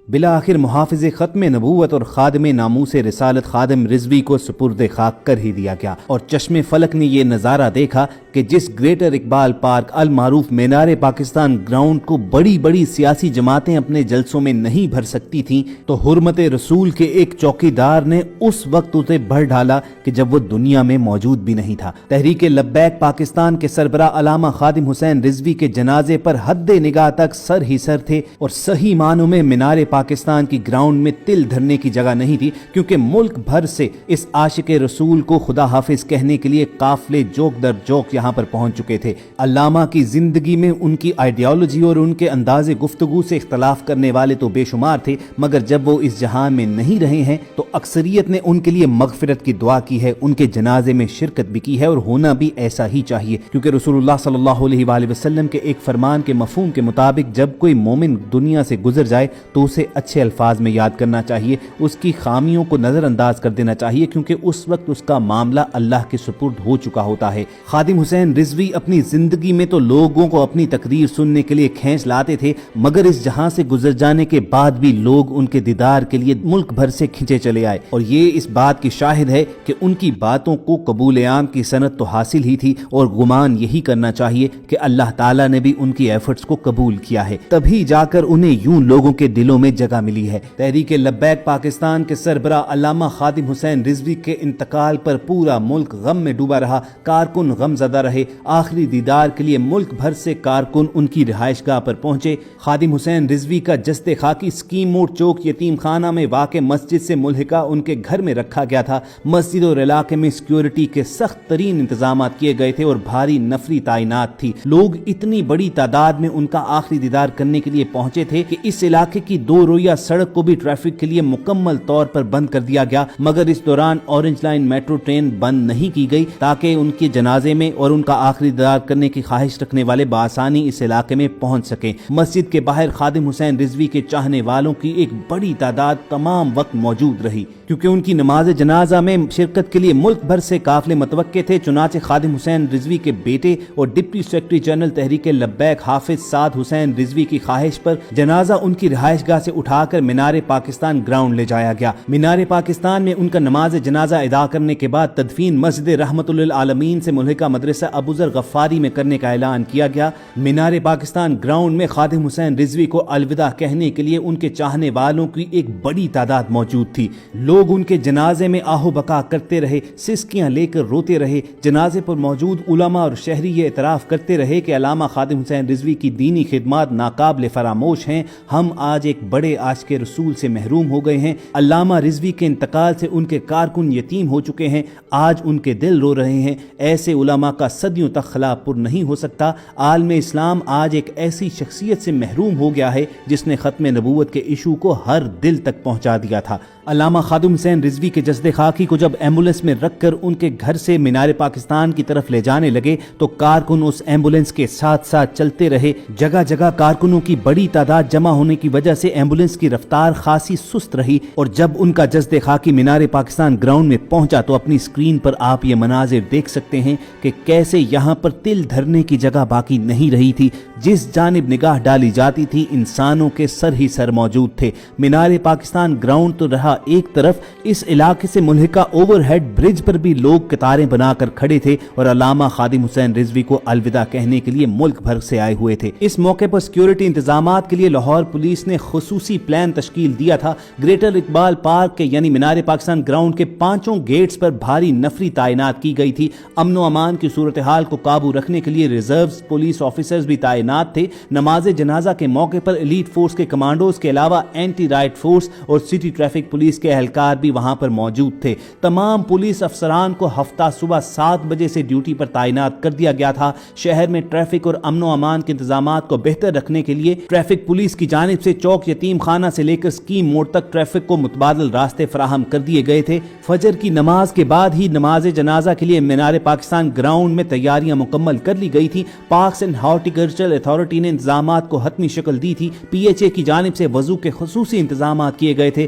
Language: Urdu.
بلاخر محافظ ختم نبوت اور خادم ناموس رسالت خادم رضوی کو سپرد خاک کر ہی دیا گیا، اور چشم فلک نے یہ نظارہ دیکھا کہ جس گریٹر اقبال پارک المعروف مینار پاکستان گراؤنڈ کو بڑی بڑی سیاسی جماعتیں اپنے جلسوں میں نہیں بھر سکتی تھیں، تو حرمت رسول کے ایک چوکیدار نے اس وقت اسے بھر ڈالا کہ جب وہ دنیا میں موجود بھی نہیں تھا۔ تحریک لبیک پاکستان کے سربراہ علامہ خادم حسین رضوی کے جنازے پر حد نگاہ تک سر ہی سر تھے، اور صحیح معنوں میں مینار پاکستان کی گراؤنڈ میں تل دھرنے کی جگہ نہیں تھی، کیونکہ ملک بھر سے اس عاشق رسول کو خدا حافظ کہنے کے لیے قافلے جوک در جوک یہاں پر پہنچ چکے تھے۔ علامہ کی زندگی میں ان کی آئیڈیالوجی اور ان کے انداز گفتگو سے اختلاف کرنے والے تو بے شمار تھے، مگر جب وہ اس جہان میں نہیں رہے ہیں تو اکثریت نے ان کے لیے مغفرت کی دعا کی ہے، ان کے جنازے میں شرکت بھی کی ہے، اور ہونا بھی ایسا ہی چاہیے، کیونکہ رسول اللہ صلی اللہ علیہ وآلہ وسلم کے ایک فرمان کے مفہوم کے مطابق جب کوئی مومن دنیا سے گزر جائے تو اسے اچھے الفاظ میں یاد کرنا چاہیے، اس کی خامیوں کو نظر انداز کر دینا چاہیے، کیونکہ اس وقت اس کا معاملہ اللہ کے سپرد ہو چکا ہوتا ہے۔ خادم حسین رضوی اپنی زندگی میں تو لوگوں کو اپنی تقریر سننے کے لیے کھینچ لاتے تھے، مگر اس جہاں سے گزر جانے کے بعد بھی لوگ ان کے دیدار کے لیے ملک بھر سے کھنچے چلے آئے، اور یہ اس بات کی شاہد ہے کہ ان کی باتوں کو قبول عام کی سند تو حاصل ہی تھی، اور گمان یہی کرنا چاہیے کہ اللہ تعالیٰ نے بھی ان کی ایفرٹس کو قبول کیا ہے، تبھی جا کر انہیں یوں لوگوں کے دلوں میں جگہ ملی ہے۔ تحریک لبیک پاکستان کے سربراہ علامہ خادم حسین رضوی کے انتقال پر پورا ملک غم میں ڈوبا رہا، کارکن غم زدہ رہے۔ آخری دیدار کے لیے ملک بھر سے کارکن ان کی رہائش گاہ پر پہنچے۔ خادم حسین رضوی کا جسد خاکی اسکیم موڈ چوک یتیم خانہ میں واقع مسجد سے ملحقہ ان کے گھر میں رکھا گیا تھا۔ مسجد اور علاقے میں سیکیورٹی کے سخت ترین انتظامات کیے گئے تھے اور بھاری نفری تعینات تھی۔ لوگ اتنی بڑی تعداد میں ان کا آخری دیدار کرنے کے لیے پہنچے تھے کہ اس علاقے کی دو رویہ سڑک کو بھی ٹریفک کے لیے مکمل طور پر بند کر دیا گیا، مگر اس دوران اورنج لائن میٹرو ٹرین بند نہیں کی گئی تاکہ ان کے جنازے میں اور ان کا آخری دیدار کرنے کی خواہش رکھنے والے بآسانی اس علاقے میں پہنچ سکیں۔ مسجد کے باہر خادم حسین رضوی کے چاہنے والوں کی ایک بڑی تعداد تمام وقت موجود رہی، کیونکہ ان کی نماز جنازہ میں شرکت کے لیے ملک بھر سے قافلے متوقع تھے۔ چنانچہ خادم حسین رضوی کے بیٹے اور deputy secretary general Tehreek Labbaik حافظ سعد حسین رضوی کی خواہش پر جنازہ ان کی رہائش گاہ سے اٹھا کر مینار پاکستان گراؤنڈ لے جایا گیا۔ مینار پاکستان میں ان کا نماز جنازہ ادا کرنے کے بعد تدفین مسجد رحمت للعالمین سے ملحقہ مدرسہ ابو ذر غفاری میں کرنے کا اعلان کیا گیا۔ مینار پاکستان گراؤنڈ میں خادم حسین رضوی کو الوداع کہنے کے لیے ان کے چاہنے والوں کی ایک بڑی تعداد موجود تھی۔ لوگ ان کے جنازے میں آہو بکا کرتے رہے، سسکیاں لے کر روتے رہے۔ جنازے پر موجود علماء اور شہری یہ اعتراف کرتے رہے کہ علامہ خادم حسین رضوی کی دینی خدمات ناقابل فراموش ہیں، ہم آج ایک بڑے عاشق رسول سے محروم ہو گئے ہیں۔ علامہ رضوی کے انتقال سے ان کے کارکن یتیم ہو چکے ہیں، آج ان کے دل رو رہے ہیں۔ ایسے علماء کا صدیوں تک خلا پر نہیں ہو سکتا۔ عالم اسلام آج ایک ایسی شخصیت سے محروم ہو گیا ہے جس نے ختم نبوت کے ایشو کو ہر دل تک پہنچا دیا تھا۔ علامہ خادم حسین رضوی کے جسد خاکی کو جب ایمبولینس میں رکھ کر ان کے گھر سے مینار پاکستان کی طرف لے جانے لگے تو کارکن اس ایمبولینس کے ساتھ ساتھ چلتے رہے۔ جگہ جگہ کارکنوں کی بڑی تعداد جمع ہونے کی وجہ سے ایمبولینس کی رفتار خاصی سست رہی، اور جب ان کا جسد خاکی مینار پاکستان گراؤنڈ میں پہنچا تو اپنی اسکرین پر آپ یہ مناظر دیکھ سکتے ہیں کہ کیسے یہاں پر تل دھرنے کی جگہ باقی نہیں رہی تھی۔ جس جانب نگاہ ڈالی جاتی تھی انسانوں کے سر ہی سر موجود تھے۔ مینار پاکستان گراؤنڈ تو رہا ایک طرف، اس علاقے سے ملحقہ اوور ہیڈ برج پر بھی لوگ قطاریں بنا کر کھڑے تھے اور علامہ خادم حسین رضوی کو الوداع کہنے کے لیے ملک بھر سے آئے ہوئے تھے۔ اس موقع پر سیکیورٹی انتظامات کے لیے لاہور پولیس نے خصوصی پلان تشکیل دیا تھا۔ گریٹر اقبال پارک کے یعنی مینار پاکستان گراؤنڈ کے 5 گیٹس پر بھاری نفری تعینات کی گئی تھی۔ امن و امان کی صورتحال کو قابو رکھنے کے لیے ریزروز پولیس آفیسرز بھی تعینات تھے۔ نماز جنازہ کے موقع پر ایلیٹ فورس کے کمانڈوز کے علاوہ اینٹی رائٹ فورس اور سٹی ٹریفک پولیس کے اہلکار بھی وہاں پر موجود تھے۔ تمام پولیس افسران کو ہفتہ صبح 7 بجے سے ڈیوٹی پر تعینات کر دیا گیا تھا۔ شہر میں ٹریفک اور امن و امان کے انتظامات کو بہتر رکھنے کے لیے ٹریفک پولیس کی جانب سے چوک یتیم خانہ سے لے کر اسکیم موڑ تک ٹریفک کو متبادل راستے فراہم کر دیے گئے تھے۔ فجر کی نماز کے بعد ہی نماز جنازہ کے لیے مینار پاکستان گراؤنڈ میں تیاریاں مکمل کر لی گئی تھیں۔ پارکس اینڈ ہارٹیکلچرل اتھارٹی نے انتظامات کو حتمی شکل دی تھی۔ پی ایچ اے کی جانب سے وضو کے خصوصی انتظامات کیے گئے تھے۔